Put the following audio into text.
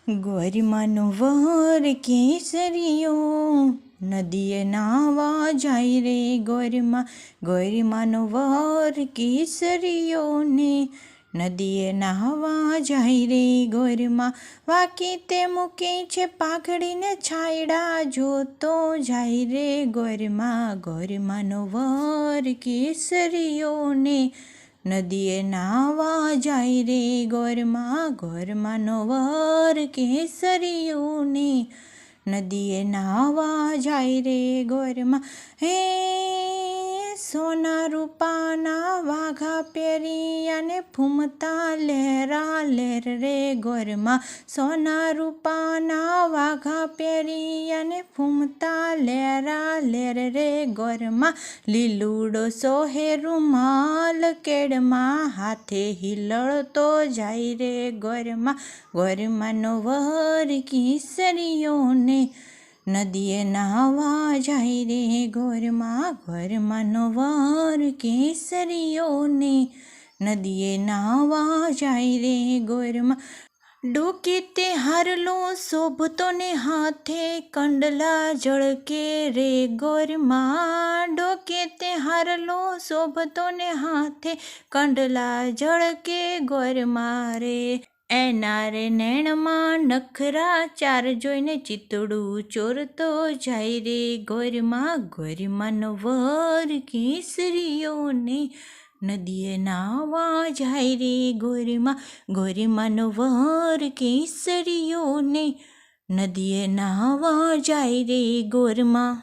ગોરીમાનો વર કેસરિયો, નદીએ નાવા જાય રે ગોરીમાં. ગોરીમાનો વર કેસરિયો ને નદીએ નાવા જાય રે ગોરીમાં. વાકી તે મૂકે છે પાઘડીને છાયડા, જોતો જાય રે ગોરીમાં. ગોરીમાનો વર કેસરિયો ને નદીએ નાવા જાય રે ગોરમાં. ગોરમાંનો વર કેસરિયો ને નદીએ નાવા જાય રે ગોરમાં. હે સોના રૂપાના વાઘા પહેરી અને ફૂમતા લહેરા લહેર રે ગોરમાં. સોના રૂપાના વાઘા પહેરી અને ફૂમતા લહેરા લહેર રે ગોરમાં. લીલુડો સોહે રૂમાલ કેડમાં, હાથે હિલળતો જાય રે ગોરમાં. ગોરમાંનો વર કેસરિયો ને નદીએ નાવા જાય રે ગોરમાં. ગોરમાંનો વર કેસરિયો ને નદીએ નાવા જાય રે ગોરમાં. ડોકે તે હારલો શોભતો ને હાથે કંડલા ઝળકે રે ગોરમાં. ડોકે તે હારલો શોભતો ને હાથે કંડલા ઝળકે ગોરમાં રે. એના રે નેણમાં નખરા ચાર જોઈને ચિતડું ચોરતો જાય રે ગોરમાં. ગોરમાંનો વર કેસરિયો ને નદીએ નાવા જાય રે ગોરમાં. ગોરમાંનો વર કેસરિયો ને નદીએ નાવા જાય રે ગોરમાં.